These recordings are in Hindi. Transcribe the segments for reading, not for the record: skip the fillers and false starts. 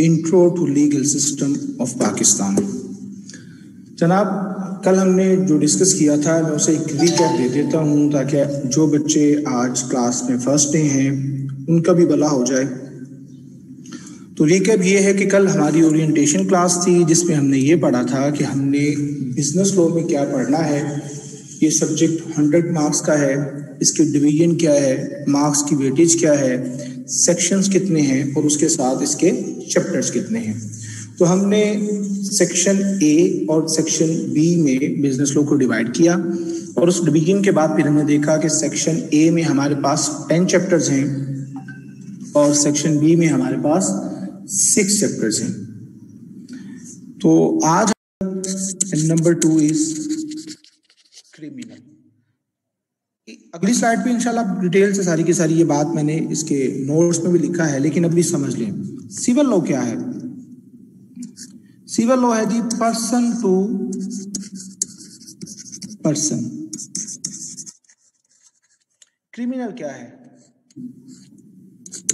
Intro to legal system of Pakistan. जनाब, कल हमने जो डिस्कस किया था मैं उसे एक रिकैप दे देता हूँ ताकि जो बच्चे आज क्लास में फर्स्ट डे हैं उनका भी भला हो जाए। तो रिकैप ये है कि कल हमारी ओरिएंटेशन क्लास थी जिसमें हमने ये पढ़ा था कि हमने बिजनेस लॉ में क्या पढ़ना है। ये सब्जेक्ट 100 मार्क्स का है, इसके डिवीजन क्या है, मार्क्स की वेटेज क्या है, सेक्शंस कितने हैं और उसके साथ इसके चैप्टर्स कितने हैं। तो हमने सेक्शन ए और सेक्शन बी में बिजनेस लॉ को डिवाइड किया और उस डिवीजन के बाद फिर हमने देखा कि सेक्शन ए में हमारे पास 10 चैप्टर्स हैं और सेक्शन बी में हमारे पास 6 चैप्टर्स हैं। तो आज नंबर 2 इज क्रिमिनल। अगली स्लाइड पे इंशाल्लाह डिटेल से सारी की सारी ये बात मैंने इसके नोट्स में भी लिखा है, लेकिन अभी समझ लें सिविल लॉ क्या है। सिविल लॉ है the person to person. Criminal क्या है?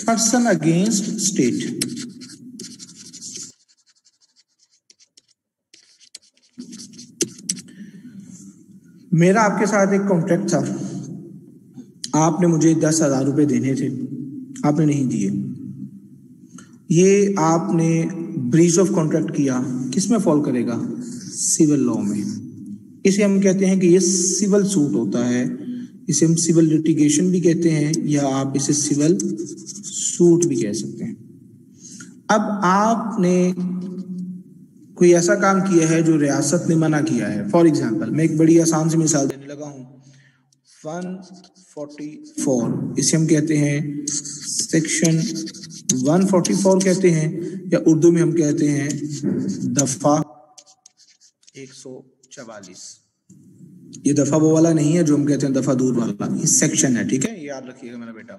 Person against state. मेरा आपके साथ एक कॉन्ट्रैक्ट था, आपने मुझे 10,000 रुपए देने थे, आपने नहीं दिए। ये आपने ब्रीच ऑफ कॉन्ट्रैक्ट किया, किस में फॉल करेगा? सिविल लॉ में। इसे हम कहते हैं कि ये सिविल सूट होता है, इसे हम सिविल लिटिगेशन भी कहते हैं या आप इसे सिविल सूट भी कह सकते हैं। अब आपने कोई ऐसा काम किया है जो रियासत ने मना किया है। फॉर एग्जाम्पल मैं एक बड़ी आसान सी मिसाल देने लगा हूं, 144, इसे हम कहते हैं सेक्शन 144 कहते हैं या उर्दू में हम कहते हैं दफा 144। ये दफा वो वाला नहीं है जो हम कहते हैं दफा दूर वाला, ये सेक्शन है, ठीक है, ये याद रखिएगा मेरा बेटा।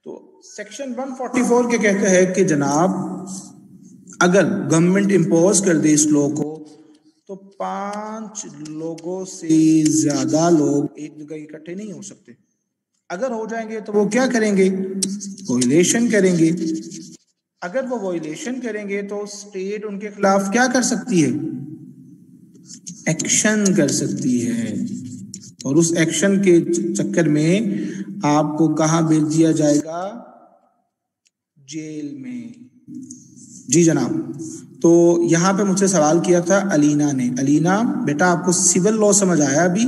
तो सेक्शन 144 के कहते हैं कि जनाब अगर गवर्नमेंट इम्पोज कर दे इस लॉ को तो 5 लोगों से ज्यादा लोग एक जगह इकट्ठे नहीं हो सकते। अगर हो जाएंगे तो वो क्या करेंगे? वॉयलेशन करेंगे। अगर वो वॉयलेशन करेंगे तो स्टेट उनके खिलाफ क्या कर सकती है? एक्शन कर सकती है, और उस एक्शन के चक्कर में आपको कहां भेज दिया जाएगा? जेल में। जी जनाब। तो यहां पे मुझसे सवाल किया था अलीना ने। अलीना बेटा, आपको सिविल लॉ समझ आया अभी?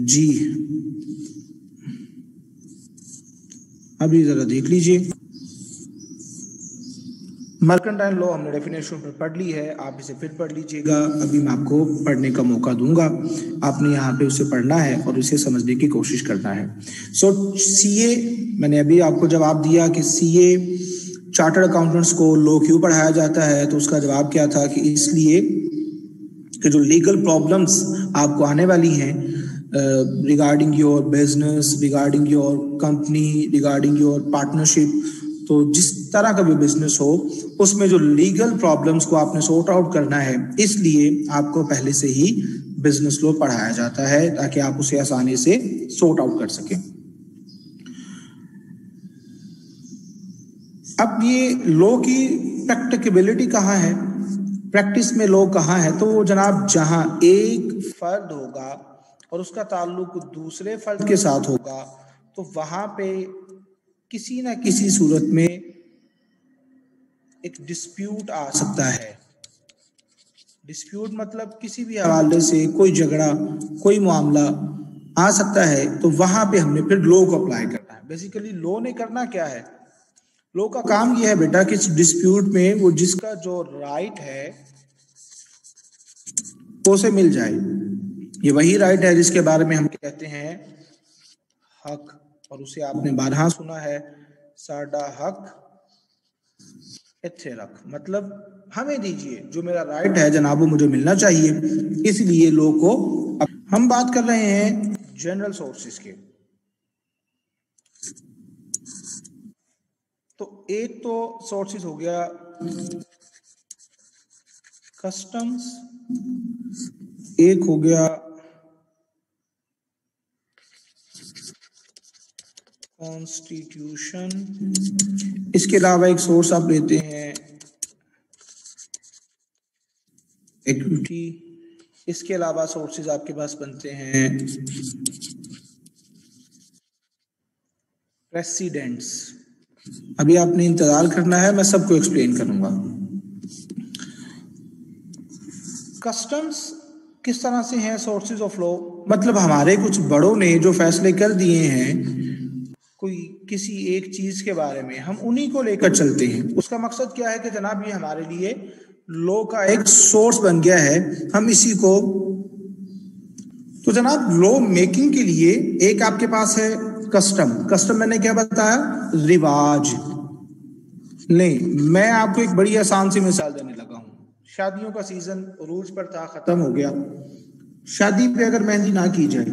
जी, अभी जरा देख लीजिए। मर्केंटाइल लॉ हमने डेफिनेशन पर पढ़ ली है, आप इसे फिर पढ़ लीजिएगा। अभी मैं आपको पढ़ने का मौका दूंगा, आपने यहाँ पे उसे पढ़ना है और उसे समझने की कोशिश करना है। सो सीए, मैंने अभी आपको जवाब दिया कि सीए चार्टर्ड अकाउंटेंट्स को लॉ क्यों पढ़ाया जाता है, तो उसका जवाब क्या था कि इसलिए कि जो लीगल प्रॉब्लम्स आपको आने वाली हैं regarding your business, regarding your company, regarding your partnership, तो जिस तरह का भी बिजनेस हो उसमें जो लीगल प्रॉब्लम्स को आपने सॉर्ट आउट करना है, इसलिए आपको पहले से ही बिजनेस लॉ पढ़ाया जाता है ताकि आप उसे आसानी से सॉर्ट आउट कर सकें। अब ये लॉ की प्रैक्टिकेबिलिटी कहाँ है, प्रैक्टिस में लॉ कहाँ है? तो जनाब जहां एक फर्द होगा और उसका ताल्लुक दूसरे फर्द के साथ होगा तो वहां पे किसी ना किसी सूरत में एक डिस्प्यूट आ सकता है। डिस्प्यूट मतलब किसी भी हवाले से कोई झगड़ा, कोई मामला आ सकता है, तो वहां पे हमने फिर लॉ को अप्लाई करना है। बेसिकली लॉ ने करना क्या है? लॉ का काम यह है बेटा कि इस डिस्प्यूट में वो जिसका जो राइट है वो उसे मिल जाए। ये वही राइट है जिसके बारे में हम कहते हैं हक, और उसे आपने बारहा सुना है, साडा हक इत्थे रख, मतलब हमें दीजिए, जो मेरा राइट है जनाब वो मुझे मिलना चाहिए। इसलिए लॉ को हम बात कर रहे हैं जनरल सोर्सेज के। एक तो सोर्सेज हो गया कस्टम्स, एक हो गया कॉन्स्टिट्यूशन, इसके अलावा एक सोर्स आप लेते हैं इक्विटी, इसके अलावा सोर्सेज आपके पास बनते हैं प्रेसिडेंट्स। अभी आपने इंतजार करना है, मैं सबको एक्सप्लेन करूंगा। कस्टम्स किस तरह से हैं सोर्सेज ऑफ लॉ, मतलब हमारे कुछ बड़ों ने जो फैसले कर दिए हैं कोई किसी एक चीज के बारे में, हम उन्हीं को लेकर चलते हैं। उसका मकसद क्या है कि जनाब ये हमारे लिए लॉ का एक सोर्स बन गया है, हम इसी को। तो जनाब लॉ मेकिंग के लिए एक आपके पास है कस्टम। कस्टम मैंने क्या बताया, रिवाज। नहीं, मैं आपको एक बड़ी आसान सी मिसाल देने लगा हूं। शादियों का सीजन उरूज पर था, खत्म हो गया। शादी पे अगर मेहंदी ना की जाए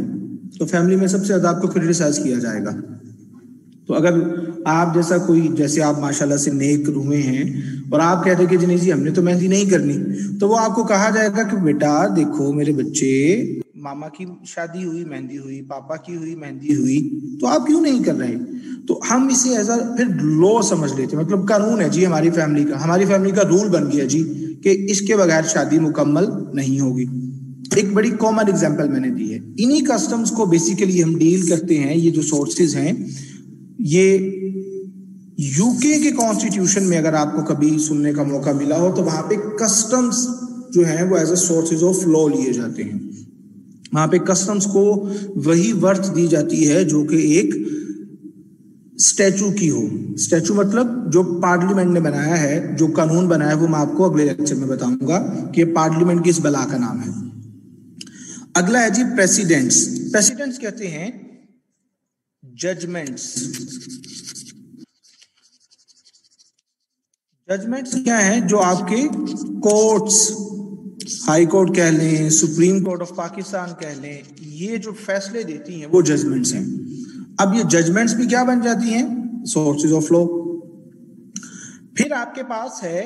तो फैमिली में सबसे ज्यादा आपको क्रिटिसाइज किया जाएगा। तो अगर आप जैसा कोई, जैसे आप माशाल्लाह से नेक रूहे हैं और आप कहते हैं कि जी नहीं जी हमने तो मेहंदी नहीं करनी, तो वो आपको कहा जाएगा कि बेटा देखो मेरे बच्चे, मामा की शादी हुई मेहंदी हुई, पापा की हुई मेहंदी हुई, तो आप क्यों नहीं कर रहे? तो हम इसे एज अ फिर लॉ समझ लेते हैं, मतलब कानून है जी हमारी फैमिली का रूल बन गया जी कि इसके बगैर शादी मुकम्मल नहीं होगी। एक बड़ी कॉमन एग्जांपल मैंने दी है। इन्हीं कस्टम्स को बेसिकली हम डील करते हैं। ये जो सोर्सेज हैं, ये यूके के कॉन्स्टिट्यूशन में अगर आपको कभी सुनने का मौका मिला हो तो वहां पे कस्टम्स जो है वो as a sources of law लिए जाते हैं। वहां पे कस्टम्स को वही वर्थ दी जाती है जो कि एक स्टैचू की हो। स्टैचू मतलब जो पार्लियामेंट ने बनाया है, जो कानून बनाया है, वो मैं आपको अगले लेक्चर में बताऊंगा कि पार्लियामेंट की इस बला का नाम है। अगला है जी प्रेसिडेंट्स। प्रेसिडेंट्स कहते हैं जजमेंट्स। जजमेंट्स क्या है, जो आपके कोर्ट्स, हाई कोर्ट कह लें, सुप्रीम कोर्ट ऑफ पाकिस्तान कह लें, ये जो फैसले देती हैं वो जजमेंट्स हैं। अब ये जजमेंट्स भी क्या बन जाती हैं, सोर्सेज ऑफ लॉ। फिर आपके पास है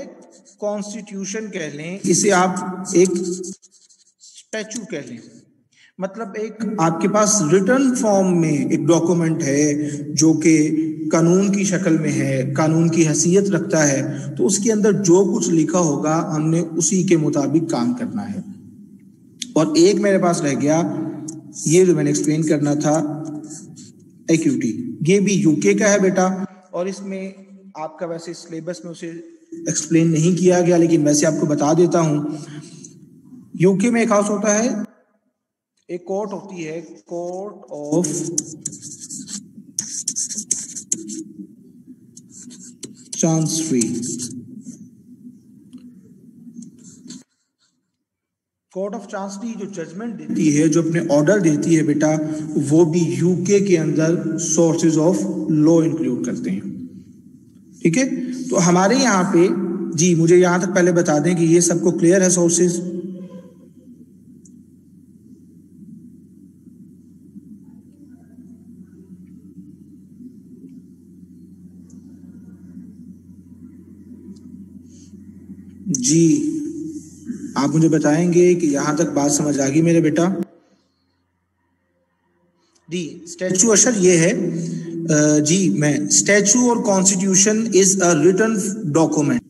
कॉन्स्टिट्यूशन कह लें, इसे आप एक स्टैचू कह लें, मतलब एक आपके पास रिटर्न फॉर्म में एक डॉक्यूमेंट है जो कि कानून की शक्ल में है, कानून की हैसियत रखता है, तो उसके अंदर जो कुछ लिखा होगा हमने उसी के मुताबिक काम करना है। और एक मेरे पास रह गया, ये जो मैंने एक्सप्लेन करना था, इक्विटी। ये भी यूके का है बेटा, और इसमें आपका वैसे सिलेबस में उसे एक्सप्लेन नहीं किया गया, लेकिन वैसे आपको बता देता हूं। यूके में एक हाउस होता है, एक कोर्ट होती है, court of chancery. Court of chancery जो जजमेंट देती है, जो अपने ऑर्डर देती है बेटा, वो भी यूके के अंदर सोर्सेज ऑफ लॉ इंक्लूड करते हैं। ठीक है, तो हमारे यहाँ पे जी, मुझे यहां तक पहले बता दें कि ये सबको क्लियर है सोर्सेज। जी, आप मुझे बताएंगे कि यहां तक बात समझ आ गई मेरे बेटा? जी, स्टैचू अशर ये है जी, मैं स्टैचू और constitution is a written document.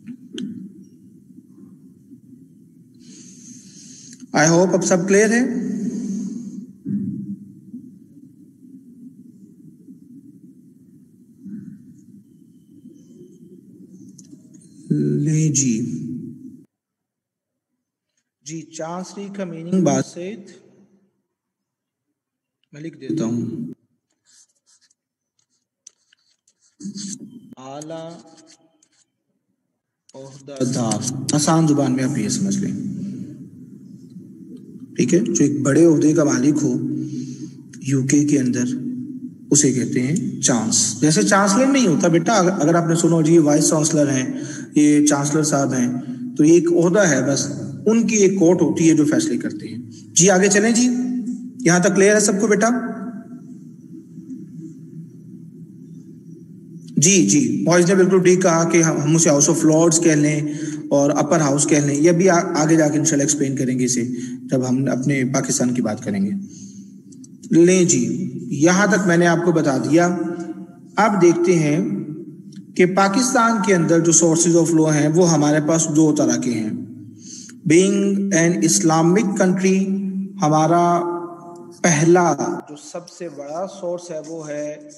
I hope अब सब क्लियर है। ले जी, जी चांसरी का मीनिंग बासित मैं लिख देता हूं, आला ओहदादार। आसान जुबान में आप ये समझ लें, ठीक है। जो एक बड़े ओहदे का मालिक हो यूके के अंदर, उसे कहते हैं चांस। जैसे चांसलर नहीं होता बेटा, अगर आपने सुनो जी वाइस चांसलर हैं, ये चांसलर साहब हैं, तो ये एक ओहदा है बस, उनकी एक कोर्ट होती है जो फैसले करते हैं। जी आगे चलें जी, यहां तक क्लियर है सबको बेटा? जी जी, मॉइज ने बिल्कुल ठीक कहा कि हम उसे हाउस ऑफ लॉर्ड्स कह लें और अपर हाउस कह लें, यह भी आगे जाके इंशाल्लाह एक्सप्लेन करेंगे इसे जब हम अपने पाकिस्तान की बात करेंगे। लें जी, यहां तक मैंने आपको बता दिया। अब देखते हैं कि पाकिस्तान के अंदर जो सोर्सेज ऑफ लॉ हैं वो हमारे पास दो तरह के हैं। बीइंग एन इस्लामिक कंट्री, हमारा पहला जो सबसे बड़ा सोर्स है वो है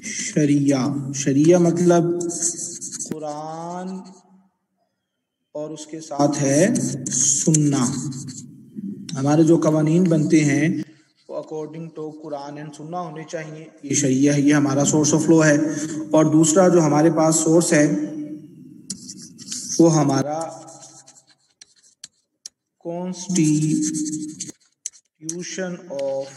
शरिया। शरिया मतलब कुरान और उसके साथ है सुन्ना। हमारे जो कवानीन बनते हैं वो अकॉर्डिंग टू कुरान एंड सुन्ना होने चाहिए। ये शरिया है, ये हमारा सोर्स ऑफ लॉ है। और दूसरा जो हमारे पास सोर्स है वो हमारा कॉन्स्टिट्यूशन ऑफ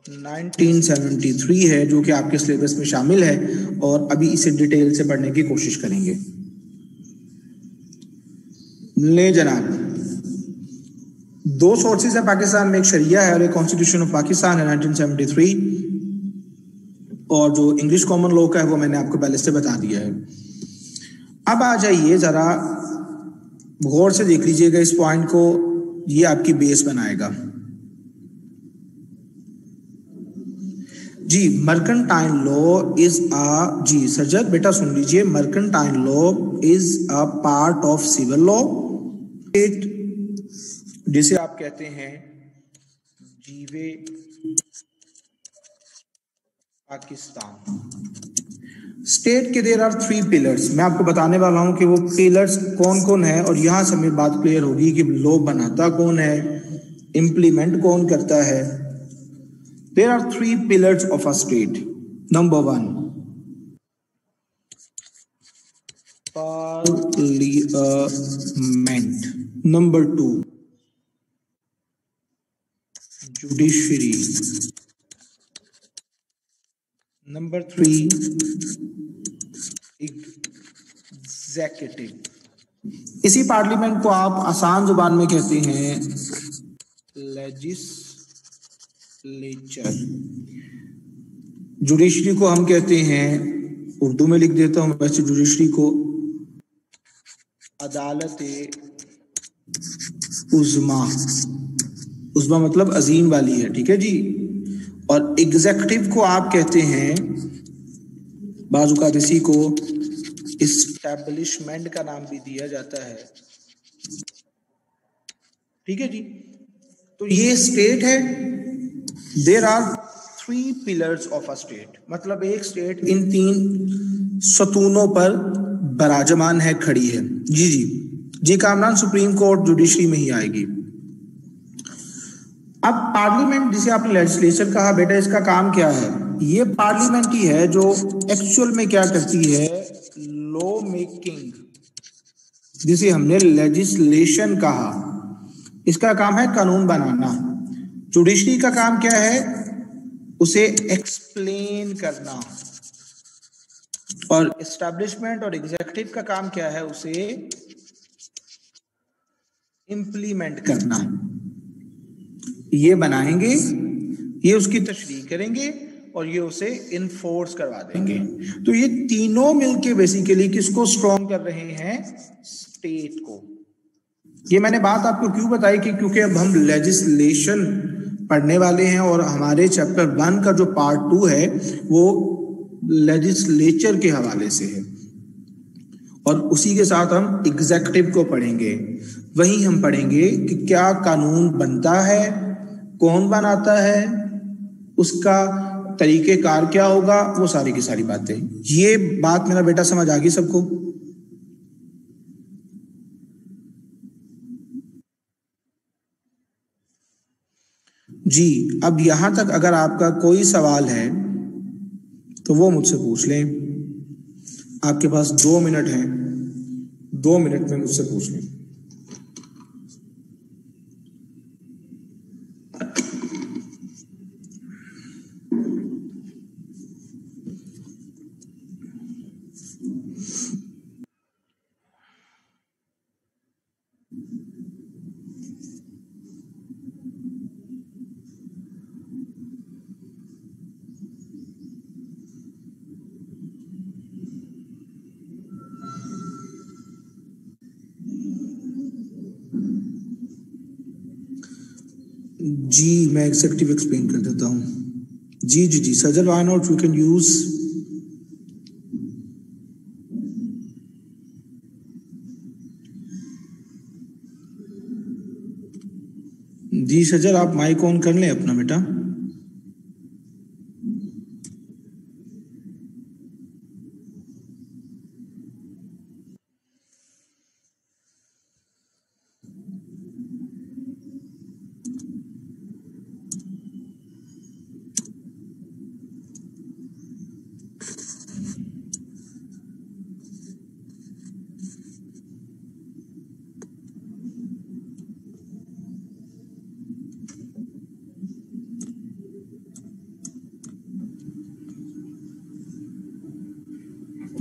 1973 है, जो कि आपके सिलेबस में शामिल है और अभी इसे डिटेल से पढ़ने की कोशिश करेंगे। ले जनाब, दो सोर्सेज है पाकिस्तान में, एक शरिया है और एक कॉन्स्टिट्यूशन ऑफ पाकिस्तान है 1973। और जो इंग्लिश कॉमन लॉ का है वो मैंने आपको पहले से बता दिया है। अब आ जाइए जरा गौर से देख लीजिएगा इस पॉइंट को, ये आपकी बेस बनाएगा। जी, मर्केंटाइल लॉ इज अ, जी सजद बेटा सुन लीजिए, mercantile law is a part of civil law, जिसे आप कहते हैं जीवे पाकिस्तान। स्टेट के देयर आर 3 पिलर्स। मैं आपको बताने वाला हूं कि वो पिलर्स कौन कौन है और यहां से मेरी बात क्लियर होगी कि लॉ बनाता कौन है, इंप्लीमेंट कौन करता है। There are 3 pillars of a state. Number 1, parliament. Number 2, judiciary. Number 3, executive. इसी पार्लियामेंट को आप आसान जुबान में कहते हैं लेजिस्लेचर। जुडिशरी को हम कहते हैं, उर्दू में लिख देता हूं वैसे, जुडिशरी को अदालत उज़्मा। उज़्मा मतलब अजीम वाली है, ठीक है जी। और एग्जीक्यूटिव को आप कहते हैं, बाज़-औक़ात इसी को इस्टेब्लिशमेंट का नाम भी दिया जाता है, ठीक है जी। तो ये स्टेट है। There are 3 pillars of a state, मतलब एक स्टेट इन 3 सतूनों पर बराजमान है, खड़ी है। जी जी जी, कामरान सुप्रीम कोर्ट जुडिशरी में ही आएगी। अब पार्लियामेंट, जिसे आपने लेजिस्लेचर कहा, बेटा इसका काम क्या है? ये पार्लियामेंट ही है जो एक्चुअल में क्या करती है, लॉ मेकिंग, जिसे हमने लेजिस्लेशन कहा। इसका काम है कानून बनाना। जुडिशरी का काम क्या है? उसे एक्सप्लेन करना। और एस्टैब्लिशमेंट और एग्जीक्यूटिव का काम क्या है? उसे इंप्लीमेंट करना। ये बनाएंगे, ये उसकी तशरीह करेंगे और ये उसे इन्फोर्स करवा देंगे। तो ये तीनों मिलके बेसिकली किसको स्ट्रॉन्ग कर रहे हैं? स्टेट को। ये मैंने बात आपको क्यों बताई कि क्योंकि अब हम लेजिस्लेशन पढ़ने वाले हैं और हमारे चैप्टर 1 का जो पार्ट 2 है वो लेजिस्लेचर के हवाले से है और उसी के साथ हम एग्जीक्यूटिव को पढ़ेंगे। वहीं हम पढ़ेंगे कि क्या कानून बनता है, कौन बनाता है, उसका तरीकेकार क्या होगा, वो सारी की सारी बातें। ये बात मेरा बेटा समझ आ गई सबको? जी, अब यहां तक अगर आपका कोई सवाल है तो वो मुझसे पूछ लें। आपके पास 2 मिनट हैं, 2 मिनट में मुझसे पूछ लें। जी मैं एग्जेक्टिव एक्सप्लेन कर देता हूँ। जी जी जी Sajal, why not, you can use. जी सजल, आप माइक ऑन कर लें अपना बेटा।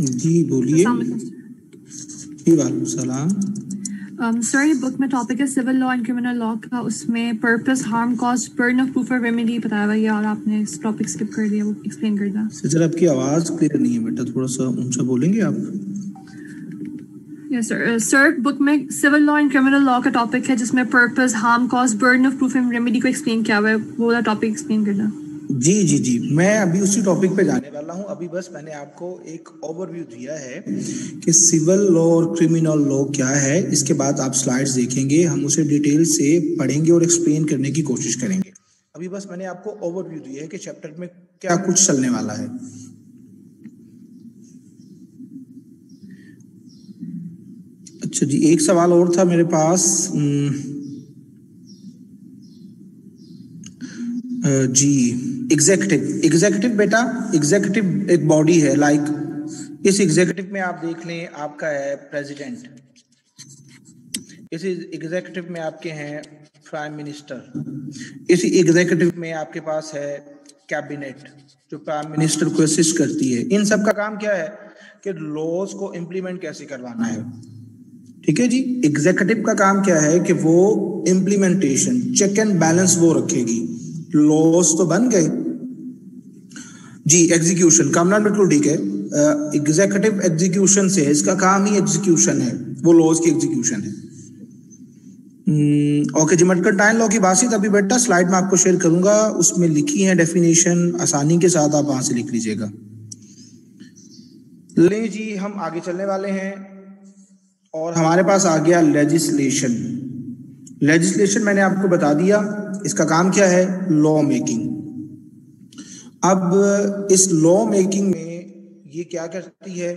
जी बोलिए। जी वालेकुम सलाम। सर बुक में टॉपिक है civil law and criminal law का, उसमें purpose, harm, cost, burden of proof और रेमेडी बताया हुआ है और आपने इस टॉपिक स्किप कर दिया, वो एक्सप्लेन कर दिया। सर आपकी आवाज क्लियर नहीं है बेटा, थोड़ा सा ऊंचा बोलेंगे आप। Yes sir. सर बुक में civil law and criminal law का टॉपिक है जिसमें purpose, harm, cost, burden of proof and remedy को एक्सप्लेन किया हुआ है, वो वाला टॉपिक एक्सप्लेन करना। जी जी जी मैं अभी उसी टॉपिक पे जाने वाला हूं। अभी बस मैंने आपको एक ओवरव्यू दिया है कि सिविल लॉ और क्रिमिनल लॉ क्या है। इसके बाद आप स्लाइड्स देखेंगे, हम उसे डिटेल से पढ़ेंगे और एक्सप्लेन करने की कोशिश करेंगे। अभी बस मैंने आपको ओवरव्यू दिया है कि चैप्टर में क्या कुछ चलने वाला है। अच्छा जी, एक सवाल और था मेरे पास। जी एग्जीक्यूटिव बेटा, एग्जीक्यूटिव एक बॉडी है। लाइक इस एग्जीक्यूटिव में आप देख लें, आपका है प्रेसिडेंट, इस एग्जीक्यूटिव में आपके हैं प्राइम मिनिस्टर, इस एग्जीक्यूटिव में आपके पास है कैबिनेट जो प्राइम मिनिस्टर को असिस्ट करती है। इन सब का काम क्या है कि लॉज को इम्प्लीमेंट कैसे करवाना है। ठीक है जी, एग्जीक्यूटिव का काम क्या है कि वो इम्प्लीमेंटेशन, चेक एंड बैलेंस वो रखेगी। लॉज तो बन गए जी, एग्जीक्यूशन का नाम बिल्कुल ठीक है। एग्जीक्यूटिव एग्जीक्यूशन से, इसका काम ही एग्जीक्यूशन है, वो लॉज की एग्जीक्यूशन है। ओके जी, मर्केंटाइल लॉ की बात अभी बेटा स्लाइड में आपको शेयर करूंगा, उसमें लिखी है डेफिनेशन, आसानी के साथ आप वहां से लिख लीजिएगा। ले जी, हम आगे चलने वाले हैं और हमारे पास आ गया लेजिस्लेशन। लेजिस्लेशन मैंने आपको बता दिया, इसका काम क्या है, लॉ मेकिंग। अब इस लॉ मेकिंग में ये क्या करती है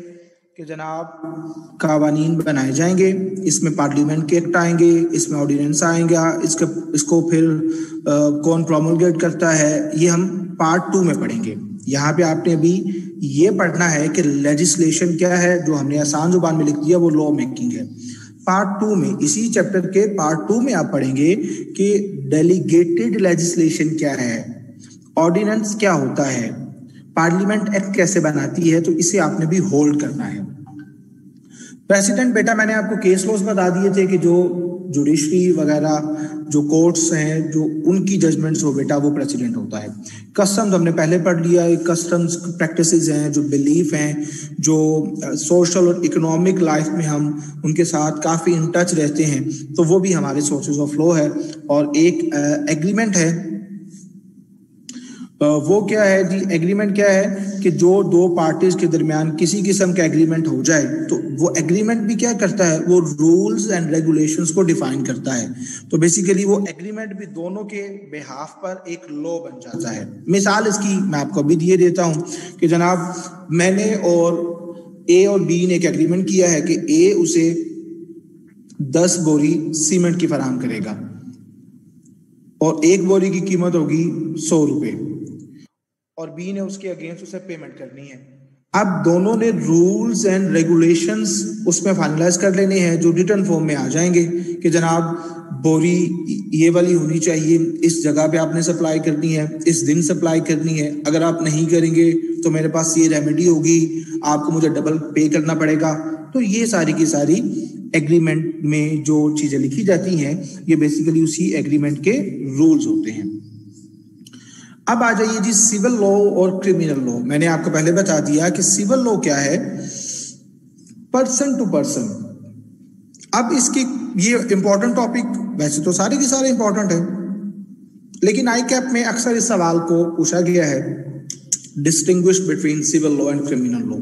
कि जनाब कानून बनाए जाएंगे, इसमें पार्लियामेंट के एक्ट आएंगे, इसमें ऑर्डिनेंस आएंगे, इसको फिर कौन प्रोमulgate करता है, ये हम पार्ट 2 में पढ़ेंगे। यहाँ पे आपने अभी ये पढ़ना है कि लेजिस्लेशन क्या है, जो हमने आसान जुबान में लिख दिया वो लॉ मेकिंग है। पार्ट 2 में, इसी चैप्टर के पार्ट 2 में आप पढ़ेंगे कि डेलीगेटेड लेजिस्लेशन क्या है, ऑर्डिनेंस क्या होता है, पार्लियामेंट एक्ट कैसे बनाती है, तो इसे आपने भी होल्ड करना है। प्रेसिडेंट बेटा मैंने आपको केस लॉज बता दिए थे कि जो जुडिशरी वगैरह जो कोर्ट्स हैं, जो उनकी जजमेंट्स हो बेटा, वो प्रेसिडेंट होता है। कस्टम्स हमने पहले पढ़ लिया, कस्टम्स प्रैक्टिसेस हैं, जो बिलीफ हैं, जो सोशल और इकोनॉमिक लाइफ में हम उनके साथ काफ़ी इन टच रहते हैं, तो वो भी हमारे सोर्सेज ऑफ लॉ है। और एक एग्रीमेंट है, वो क्या है जी, एग्रीमेंट क्या है कि जो दो पार्टीज के दरमियान किसी किस्म का एग्रीमेंट हो जाए, तो वो एग्रीमेंट भी क्या करता है, वो रूल्स एंड रेगुलेशंस को डिफाइन करता है। तो बेसिकली वो एग्रीमेंट भी दोनों के बिहाफ पर एक लॉ बन जाता है। मिसाल इसकी मैं आपको अभी दिए देता हूं कि जनाब मैंने और ए और बी ने एक एग्रीमेंट किया है कि ए उसे 10 बोरी सीमेंट की फराहम करेगा और एक बोरी की कीमत होगी 100 रुपए, और बी ने उसके अगेंस्ट उसे पेमेंट करनी है। अब दोनों ने रूल्स एंड रेगुलेशंस उसमें फाइनलाइज कर लेने हैं, जो रिटर्न फॉर्म में आ जाएंगे कि जनाब बोरी ये वाली होनी चाहिए, इस जगह पे आपने सप्लाई करनी है, इस दिन सप्लाई करनी है, अगर आप नहीं करेंगे तो मेरे पास ये रेमेडी होगी, आपको मुझे डबल पे करना पड़ेगा। तो ये सारी की सारी एग्रीमेंट में जो चीजें लिखी जाती हैं, ये बेसिकली उसी एग्रीमेंट के रूल्स होते हैं। अब आ जाइए जी सिविल लॉ और क्रिमिनल लॉ। मैंने आपको पहले बता दिया कि सिविल लॉ क्या है, पर्सन टू पर्सन। अब इसकी ये इंपॉर्टेंट टॉपिक, वैसे तो सारे के सारे इंपॉर्टेंट है, लेकिन आई कैप में अक्सर इस सवाल को पूछा गया है, distinguish between civil law and criminal law.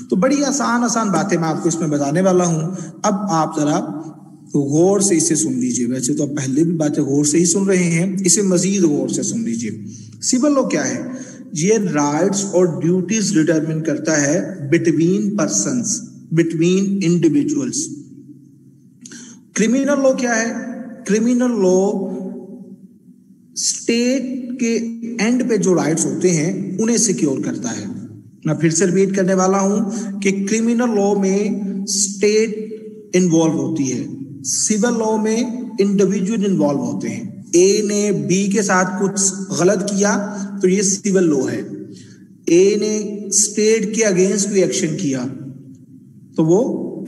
तो बड़ी आसान आसान बातें मैं आपको इसमें बताने वाला हूं। अब आप जरा गौर से इसे सुन लीजिए। वैसे तो आप पहले भी बातें गौर से ही सुन रहे हैं, इसे मजीद गौर से सुन लीजिए। सिविल लॉ क्या है? ये राइट्स और ड्यूटीज डिटरमिन करता है between persons, between individuals. Criminal law क्या है? क्रिमिनल लॉ स्टेट के एंड पे जो राइट्स होते हैं उन्हें सिक्योर करता है। मैं फिर से रिपीट करने वाला हूं कि क्रिमिनल लॉ में स्टेट इन्वॉल्व होती है, सिविल लॉ में इंडिविजुअल इन्वॉल्व होते हैं। ए ने बी के साथ कुछ गलत किया तो ये सिविल लॉ है। ए ने स्टेट के अगेंस्ट कोई एक्शन किया तो वो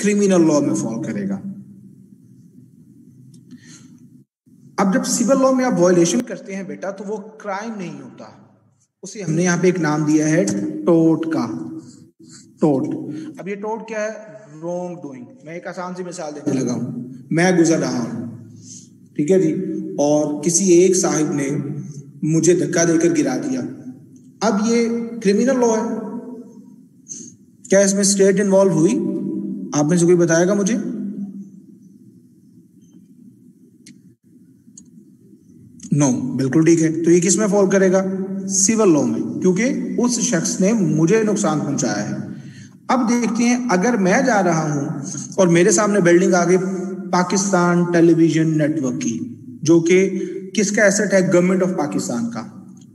क्रिमिनल लॉ में फॉल करेगा। अब जब सिविल लॉ में आप वायलेशन करते हैं बेटा, तो वो क्राइम नहीं होता, उसे हमने यहाँ पे एक नाम दिया है टोट का, टोट। अब ये टोट क्या है? Wrong doing. मैं एक आसान सी मिसाल देने लगा हूं। मैं गुजर रहा हूं, ठीक है जी, और किसी एक साहिब ने मुझे धक्का देकर गिरा दिया। अब ये क्रिमिनल लॉ है। क्या इसमें स्टेट इन्वॉल्व हुई? आप में से कोई बताएगा मुझे? नो, बिल्कुल ठीक है। तो ये किस में फॉल करेगा? सिविल लॉ में, क्योंकि उस शख्स ने मुझे नुकसान पहुंचाया है। अब देखते हैं, अगर मैं जा रहा हूं और मेरे सामने बिल्डिंग आ गई पाकिस्तान टेलीविजन नेटवर्क की, जो कि किसका एसेट है? गवर्नमेंट ऑफ पाकिस्तान का।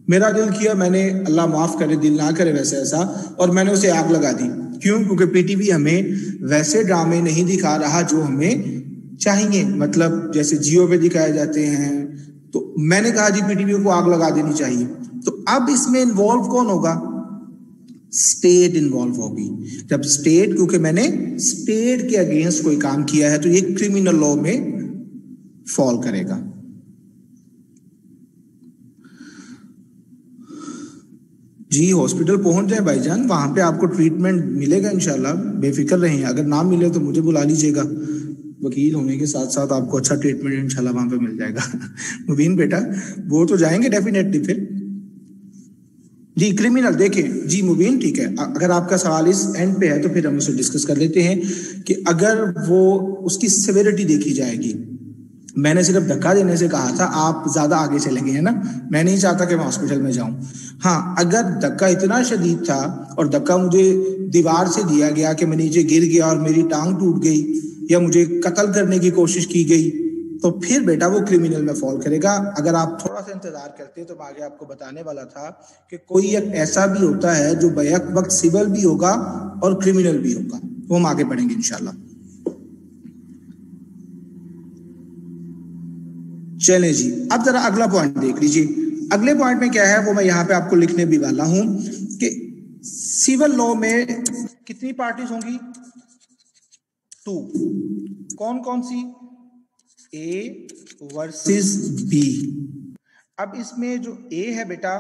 मेरा दिल किया, मैंने, अल्लाह माफ करे, दिल ना करे वैसे ऐसा, और मैंने उसे आग लगा दी। क्यों? क्योंकि पीटीवी हमें वैसे ड्रामे नहीं दिखा रहा जो हमें चाहिए, मतलब जैसे जियो पे दिखाए जाते हैं। तो मैंने कहा जी पीटीवी को आग लगा देनी चाहिए। तो अब इसमें इन्वॉल्व कौन होगा? स्टेट इन्वॉल्व होगी। जब स्टेट, क्योंकि मैंने स्टेट के अगेंस्ट कोई काम किया है, तो ये क्रिमिनल लॉ में फॉल करेगा। जी, हॉस्पिटल पहुंच जाए भाईजान, वहां पे आपको ट्रीटमेंट मिलेगा इंशाल्लाह, बेफिक्र रहें। अगर ना मिले तो मुझे बुला लीजिएगा, वकील होने के साथ साथ आपको अच्छा ट्रीटमेंट इंशाल्लाह वहां पे मिल जाएगा। मुबीन बेटा, वो तो जाएंगे डेफिनेटली। फिर जी क्रिमिनल, देखिए जी मुबीन, ठीक है, अगर आपका सवाल इस एंड पे है तो फिर हम उसे डिस्कस कर लेते हैं कि अगर वो उसकी सिविरिटी देखी जाएगी। मैंने सिर्फ धक्का देने से कहा था, आप ज्यादा आगे चले गए हैं ना। मैं नहीं चाहता कि मैं हॉस्पिटल में जाऊं। हाँ, अगर धक्का इतना शदीद था और धक्का मुझे दीवार से दिया गया कि मैं नीचे गिर गया और मेरी टांग टूट गई, या मुझे कत्ल करने की कोशिश की गई, तो फिर बेटा वो क्रिमिनल में फॉल करेगा। अगर आप थोड़ा सा इंतजार करते तो मैं आगे आपको बताने वाला था कि कोई एक ऐसा भी होता है जो बैक वक्त सिविल भी होगा और क्रिमिनल भी होगा, वो हम आगे पढ़ेंगे इंशाल्लाह। चलें जी, अब जरा अगला पॉइंट देख लीजिए। अगले पॉइंट में क्या है वो मैं यहाँ पे आपको लिखने भी वाला हूं कि सिविल लॉ में कितनी पार्टीज होंगी? 2। कौन कौन सी? A versus B. अब इसमें जो ए है बेटा,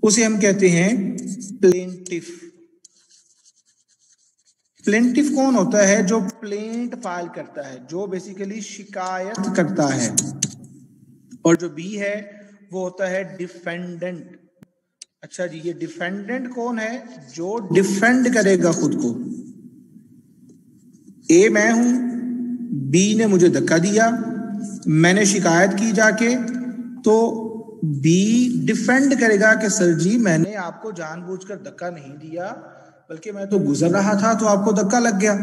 उसे हम कहते हैं प्लेंटिफ। प्लेंटिफ कौन होता है? जो प्लेंट फाइल करता है, जो बेसिकली शिकायत करता है। और जो बी है वो होता है डिफेंडेंट। अच्छा जी, ये डिफेंडेंट कौन है? जो डिफेंड करेगा खुद को। ए मैं हूं, बी ने मुझे धक्का दिया, मैंने शिकायत की जाके, तो बी डिफेंड करेगा कि सर जी मैंने आपको जानबूझकर धक्का नहीं दिया, बल्कि मैं तो गुजर रहा था तो आपको धक्का लग गया।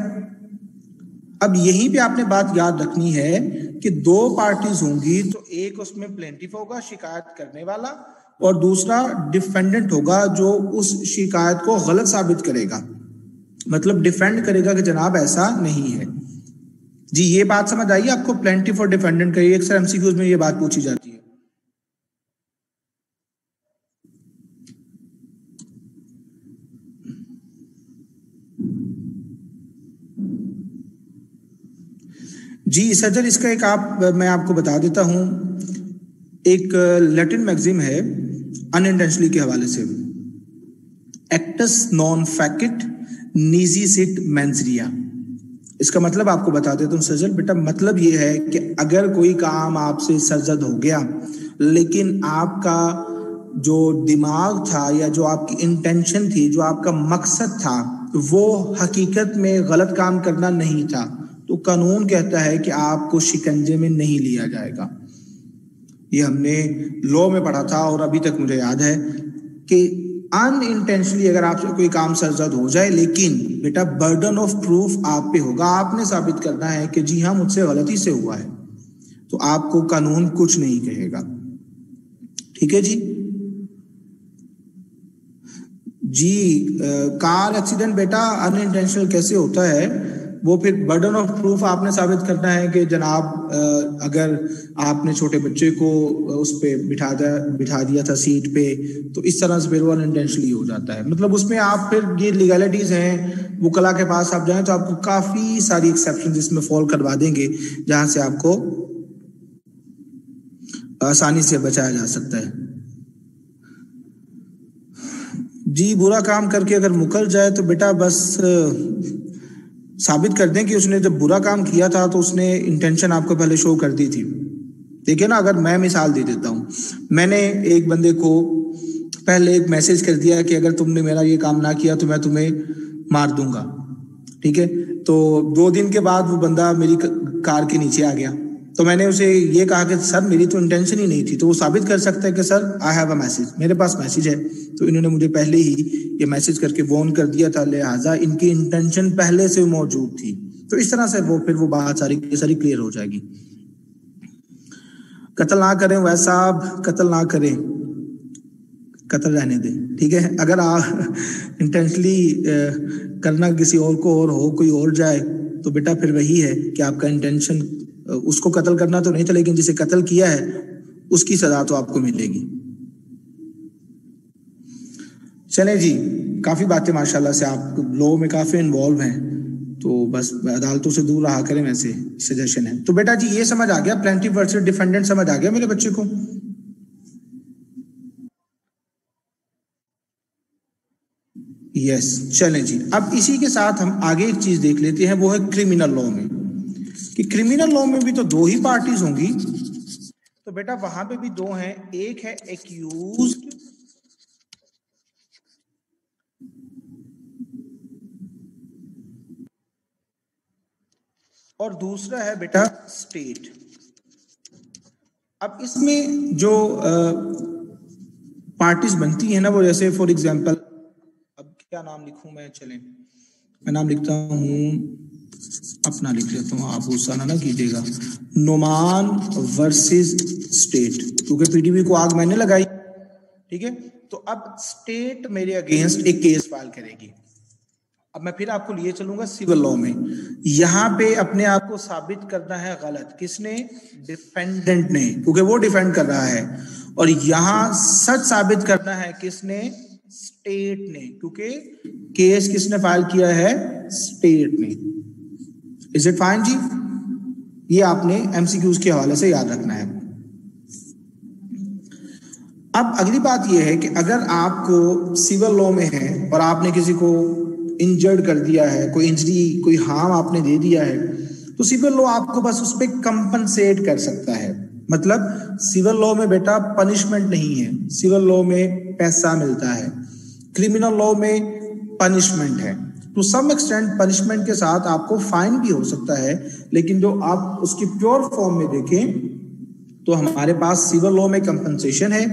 अब यहीं पे आपने बात याद रखनी है कि 2 पार्टीज होंगी, तो एक उसमें प्लेंटिफ होगा, शिकायत करने वाला, और दूसरा डिफेंडेंट होगा जो उस शिकायत को गलत साबित करेगा, मतलब डिफेंड करेगा कि जनाब ऐसा नहीं है। जी ये बात समझ आई आपको? प्लेंटिफ और डिफेंडेंट का ये अक्सर एमसीक्यूज में ये बात पूछी जाती है। जी सजल, इसका एक मैं आपको बता देता हूं, एक लैटिन मैगजीन है अनइंटेंशनली के हवाले से, एक्टस नॉन फैकिट नीजी सिट मेंसरिया। इसका मतलब आपको बता देता हूँ सजल बेटा, मतलब ये है कि अगर कोई काम आपसे सरजद हो गया लेकिन आपका जो दिमाग था या जो आपकी इंटेंशन थी, जो आपका मकसद था, वो हकीकत में गलत काम करना नहीं था, तो कानून कहता है कि आपको शिकंजे में नहीं लिया जाएगा। ये हमने लॉ में पढ़ा था और अभी तक मुझे याद है कि अनइंटेंशनली अगर आपसे कोई काम सरजद हो जाए, लेकिन बेटा बर्डन ऑफ प्रूफ आप पे होगा, आपने साबित करना है कि जी हाँ मुझसे गलती से हुआ है, तो आपको कानून कुछ नहीं कहेगा। ठीक है जी। कार एक्सीडेंट बेटा अनइंटेंशनल कैसे होता है, वो फिर बर्डन ऑफ प्रूफ आपने साबित करना है कि जनाब अगर आपने छोटे बच्चे को उस पे बिठा दिया था सीट पे, तो इस तरह से फिर वो अनइंटेंशनली हो जाता है। मतलब उसमें आप फिर ये लीगलिटीज हैं, वकला के पास आप जाएं तो आपको काफी सारी एक्सेप्शन इसमें फॉल करवा देंगे, जहां से आपको आसानी से बचाया जा सकता है। जी, बुरा काम करके अगर मुकर जाए तो बेटा बस साबित कर दें कि उसने जब बुरा काम किया था तो उसने इंटेंशन आपको पहले शो कर दी थी। देखिए ना, अगर मैं मिसाल दे देता हूँ, मैंने एक बंदे को पहले एक मैसेज कर दिया कि अगर तुमने मेरा ये काम ना किया तो मैं तुम्हें मार दूंगा। ठीक है, तो 2 दिन के बाद वो बंदा मेरी कार के नीचे आ गया, तो मैंने उसे ये कहा कि सर मेरी तो इंटेंशन ही नहीं थी। तो वो साबित कर सकता है कि sir I have a message, मेरे पास मैसेज है, तो इन्होंने मुझे पहले ही ये मैसेज करके वॉर्न कर दिया था, लिहाजा इनकी इंटेंशन पहले से मौजूद थी। तो इस तरह से फिर वो बात सारी क्लियर हो जाएगी। कत्ल ना करें वैसा, आप कत्ल ना करें, कत्ल रहने दें। ठीक है, अगर आप इंटेंशनली करना किसी और को और हो कोई और जाए तो बेटा फिर वही है कि आपका इंटेंशन उसको कत्ल करना तो नहीं था, लेकिन जिसे कत्ल किया है उसकी सजा तो आपको मिलेगी। चलें जी, काफी बातें माशाल्लाह से आप लॉ में काफी इन्वॉल्व हैं, तो बस अदालतों से दूर रहा करें, वैसे सजेशन है। तो बेटा जी ये समझ आ गया, प्लेंटिफ वर्सेस डिफेंडेंट समझ आ गया मेरे बच्चे को? यस, चलें जी। अब इसी के साथ हम आगे एक चीज देख लेते हैं, वो है क्रिमिनल लॉ में, कि क्रिमिनल लॉ में भी तो 2 ही पार्टीज होंगी। तो बेटा वहां पे भी 2 हैं, एक है एक्यूज्ड और दूसरा है बेटा स्टेट। अब इसमें जो पार्टीज बनती है ना, वो जैसे फॉर एग्जांपल, अब क्या नाम लिखूं मैं, चलें मैं नाम लिखता हूं, अपना लिख लेता हूँ, आप गुस्सा ना कीजिएगा, नोमान वर्सेस स्टेट, क्योंकि पीडीबी को आग मैंने लगाई। ठीक है, तो अब स्टेट मेरे अगेंस्ट एक केस फाइल करेगी। अब मैं फिर आपको लिए चलूंगा सिविल लॉ में, यहां पे अपने आप को साबित करना है गलत, किसने? डिफेंडेंट ने, क्योंकि वो डिफेंड कर रहा है, और यहां सच साबित करना है किसने? स्टेट ने, क्योंकि केस किसने फाइल किया है? स्टेट ने। इज इट फाइन जी? ये आपने एमसीक्यूज के हवाले से याद रखना है। अब अगली बात यह है कि अगर आपको सिविल लॉ में है और आपने किसी को इंजर्ड कर दिया है, कोई इंजरी, कोई हार्म आपने दे दिया है, तो सिविल लॉ आपको बस उस पर कंपनसेट कर सकता है। मतलब सिविल लॉ में बेटा पनिशमेंट नहीं है, सिविल लॉ में पैसा मिलता है, क्रिमिनल लॉ में पनिशमेंट है। टू सम एक्सटेंट पनिशमेंट के साथ आपको फाइन भी हो सकता है, लेकिन जो आप उसकी प्योर फॉर्म में देखें तो हमारे पास सिविल लॉ में कंपनसेशन है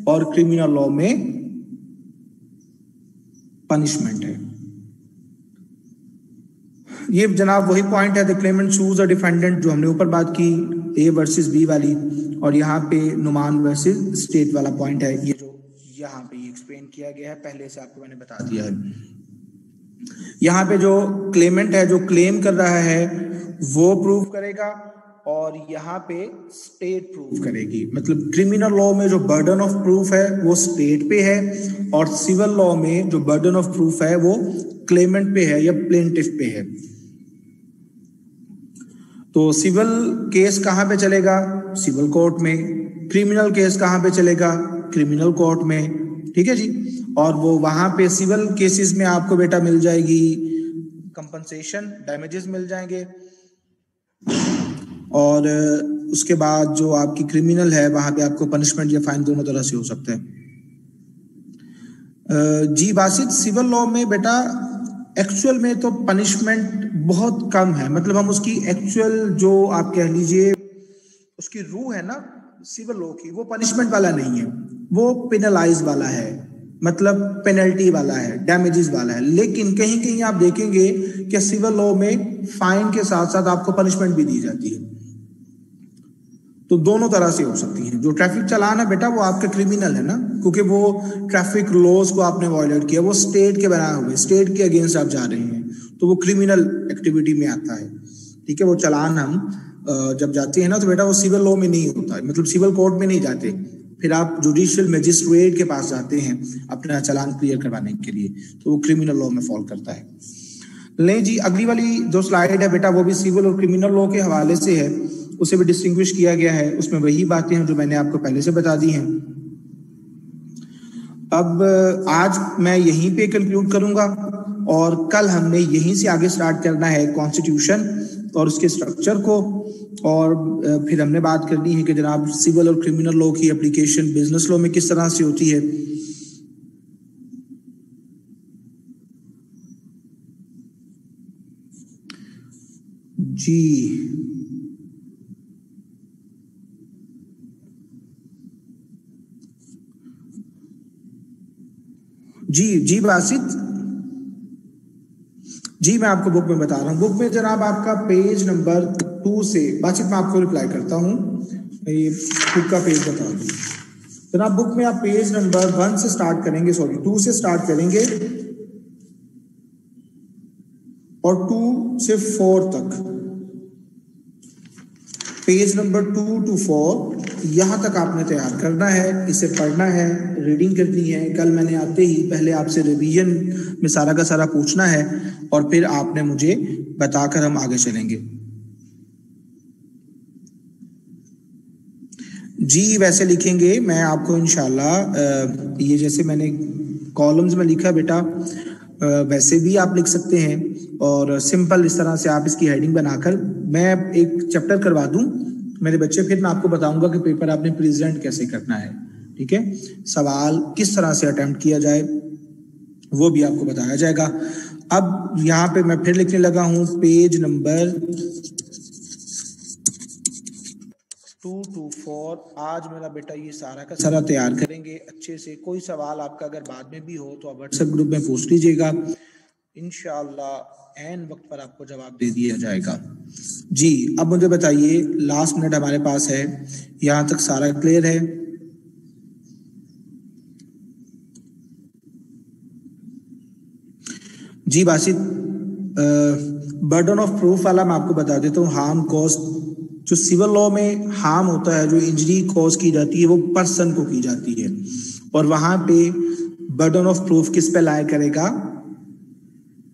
और क्रिमिनल लॉ में पनिशमेंट है। ये जनाब वही पॉइंट है, the Clement choose a defendant, जो हमने ऊपर बात की ए वर्सेस बी वाली, और यहाँ पे नुमान वर्सेस स्टेट वाला पॉइंट है, ये जो यहाँ पे एक्सप्लेन किया गया है, पहले से आपको मैंने बता दिया है। यहाँ पे जो क्लेमेंट है, जो क्लेम कर रहा है, वो प्रूव करेगा, और यहाँ पे स्टेट प्रूव करेगी। मतलब क्रिमिनल लॉ में जो बर्डन ऑफ प्रूफ है वो स्टेट पे है, और सिविल लॉ में जो बर्डन ऑफ प्रूफ है वो क्लेमेंट पे है या प्लेंटिफ पे है। तो सिविल केस कहाँ पे चलेगा? सिविल कोर्ट में। क्रिमिनल केस कहाँ पे चलेगा? क्रिमिनल कोर्ट में। ठीक है जी। और वो वहां पे सिविल केसेस में आपको बेटा मिल जाएगी कंपनसेशन डैमेजेस मिल जाएंगे, और उसके बाद जो आपकी क्रिमिनल है वहां पे आपको पनिशमेंट या फाइन दोनों तरह से हो सकता है। जी बासित, सिविल लॉ में बेटा एक्चुअल में तो पनिशमेंट बहुत कम है, मतलब हम उसकी एक्चुअल जो आप कह लीजिए उसकी रूह है ना सिविल लॉ की, वो पनिशमेंट वाला नहीं है, वो पेनलाइज वाला है, मतलब पेनल्टी वाला है, डैमेजेस वाला है। लेकिन कहीं कहीं आप देखेंगे कि सिविल लॉ में फाइन के साथ साथ आपको पनिशमेंट भी दी जाती है, तो दोनों तरह से हो सकती है। जो ट्रैफिक चालान है बेटा वो आपका क्रिमिनल है ना, क्योंकि वो ट्रैफिक लॉज को आपने वायलेट किया, वो स्टेट के बनाए हुए, स्टेट के अगेंस्ट आप जा रहे हैं, तो वो क्रिमिनल एक्टिविटी में आता है। ठीक है, वो चालान हम जब जाते हैं ना तो बेटा वो सिविल लॉ में नहीं होता है, मतलब सिविल कोर्ट में नहीं जाते, फिर आप जुडिशियल मजिस्ट्रेट के पास जाते हैं अपना चालान क्लियर करवाने के लिए, तो वो क्रिमिनल लॉ में फॉल करता है। ले जी, अगली वाली जो स्लाइड है बेटा वो भी सिविल और क्रिमिनल लॉ के हवाले से है, उसे भी डिस्टिंग्विश किया गया है, उसमें वही बातें हैं जो मैंने आपको पहले से बता दी हैं। अब आज मैं यहीं पे कंक्लूड करूंगा और कल हमने यहीं से आगे स्टार्ट करना है कॉन्स्टिट्यूशन और उसके स्ट्रक्चर को, और फिर हमने बात करनी है कि जनाब सिविल और क्रिमिनल लॉ की एप्लीकेशन बिजनेस लॉ में किस तरह से होती है। जी बासित, जी मैं आपको बुक में बता रहा हूँ। बुक में जनाब आपका पेज नंबर 2 से, बासित मैं आपको रिप्लाई करता हूँ, ये बुक का पेज बता दूँ जनाब। बुक में आप पेज नंबर 1 से स्टार्ट करेंगे, सॉरी 2 से स्टार्ट करेंगे और 2 से 4 तक, पेज नंबर 2 to 4 यहाँ तक आपने तैयार करना है, इसे पढ़ना है, रीडिंग करनी है। कल मैंने आते ही पहले आपसे रिवीजन में सारा का सारा पूछना है और फिर आपने मुझे बताकर हम आगे चलेंगे। जी वैसे लिखेंगे, मैं आपको इंशाल्लाह ये जैसे मैंने कॉलम्स में लिखा बेटा वैसे भी आप लिख सकते हैं, और सिंपल इस तरह से आप इसकी हेडिंग बनाकर मैं एक चैप्टर करवा दूं मेरे बच्चे, फिर मैं आपको बताऊंगा कि पेपर आपने प्रेजेंट कैसे करना है। ठीक है, सवाल किस तरह से अटेम्प्ट किया जाए वो भी आपको बताया जाएगा। अब यहाँ पे मैं फिर लिखने लगा हूं पेज नंबर 2 to 4। आज मेरा बेटा ये सारा का सारा तैयार करेंगे अच्छे से। कोई सवाल आपका अगर बाद में भी हो तो आप व्हाट्सएप ग्रुप में पूछ लीजिएगा, इंशाअल्लाह एन वक्त पर आपको जवाब दे दिया जाएगा। जी अब मुझे बताइए, लास्ट मिनट हमारे पास है, यहां तक सारा क्लियर है? जी बासित, बर्डन ऑफ प्रूफ वाला मैं आपको बता देता हूँ। हार्म कॉज, जो सिविल लॉ में हार्म होता है, जो इंजरी कॉज की जाती है वो पर्सन को की जाती है, और वहां पे बर्डन ऑफ प्रूफ किस पे लाया करेगा?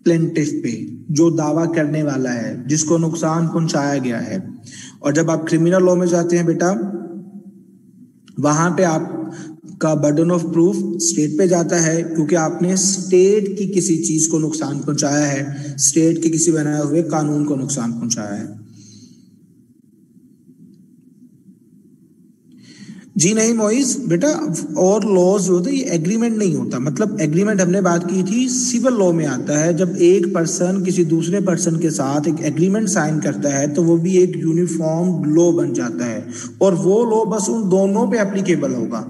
प्लेंटिफ पे, जो दावा करने वाला है, जिसको नुकसान पहुंचाया गया है। और जब आप क्रिमिनल लॉ में जाते हैं बेटा, वहां पे आपका बर्डन ऑफ प्रूफ स्टेट पे जाता है, क्योंकि आपने स्टेट की किसी चीज को नुकसान पहुंचाया है, स्टेट के किसी बनाए हुए कानून को नुकसान पहुंचाया है। जी नहीं मोइज बेटा, और लॉज होते ये एग्रीमेंट नहीं होता, मतलब एग्रीमेंट हमने बात की थी सिविल लॉ में आता है। जब एक पर्सन किसी दूसरे पर्सन के साथ एक एग्रीमेंट साइन करता है तो वो भी एक यूनिफॉर्म लॉ बन जाता है, और वो लॉ बस उन दोनों पे एप्लीकेबल होगा,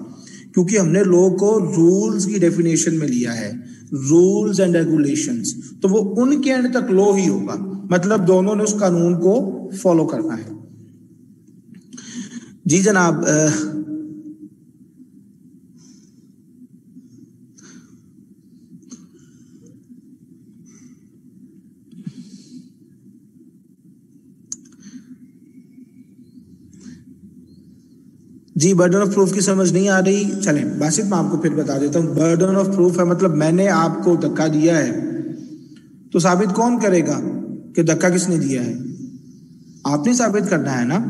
क्योंकि हमने लॉ को रूल्स की डेफिनेशन में लिया है, रूल्स एंड रेगुलेशंस, तो वो उनके एंड तक लॉ ही होगा, मतलब दोनों ने उस कानून को फॉलो करना है। जी जनाब, जी बर्डन ऑफ प्रूफ की समझ नहीं आ रही, चलें बासित मैं आपको फिर बता देता हूँ। बर्डन ऑफ प्रूफ है मतलब मैंने आपको धक्का दिया है, तो साबित कौन करेगा कि धक्का किसने दिया है? आपने साबित करना है ना।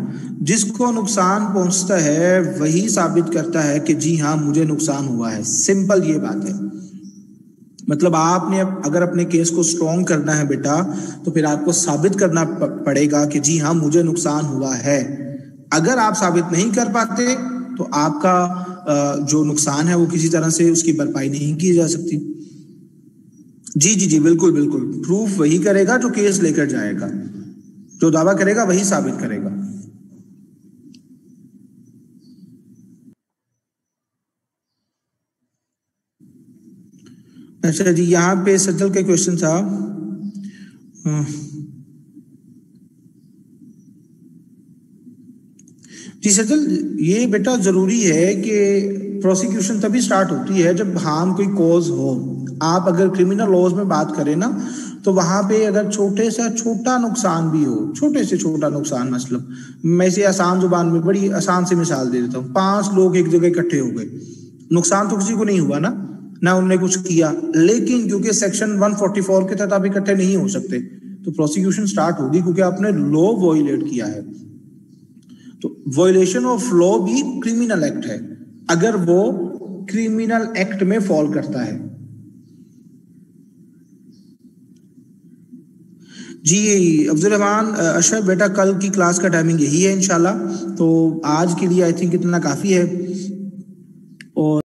जिसको नुकसान पहुंचता है वही साबित करता है कि जी हाँ मुझे नुकसान हुआ है, सिंपल ये बात है। मतलब आपने अगर अपने केस को स्ट्रॉन्ग करना है बेटा, तो फिर आपको साबित करना पड़ेगा कि जी हाँ मुझे नुकसान हुआ है। अगर आप साबित नहीं कर पाते तो आपका जो नुकसान है वो किसी तरह से उसकी भरपाई नहीं की जा सकती। जी जी जी, बिल्कुल बिल्कुल, प्रूफ वही करेगा जो केस लेकर जाएगा, जो दावा करेगा वही साबित करेगा। अच्छा जी, यहाँ पे सज्जल का क्वेश्चन था, जी सज्जल, ये बेटा जरूरी है कि प्रोसिक्यूशन तभी स्टार्ट होती है जब हार्म कोई कॉज हो। आप अगर क्रिमिनल लॉज में बात करें ना, तो वहां पे अगर छोटे से छोटा नुकसान भी हो, छोटे से छोटा नुकसान, मतलब मैं इसे आसान जुबान में बड़ी आसान से मिसाल दे देता हूँ। 5 लोग एक जगह इकट्ठे हो गए, नुकसान तो किसी को नहीं हुआ ना उन्होंने कुछ किया, लेकिन क्योंकि सेक्शन 144 के तहत आप इकट्ठे नहीं हो सकते, तो प्रोसिक्यूशन स्टार्ट होगी क्योंकि आपने लॉ वॉयलेट किया है। तो वॉयलेशन ऑफ लॉ भी क्रिमिनल एक्ट है अगर वो क्रिमिनल एक्ट में फॉल करता है। जी अफजल रहमान अशरफ बेटा, कल की क्लास का टाइमिंग यही है इंशाल्लाह, तो आज के लिए आई थिंक इतना काफी है। और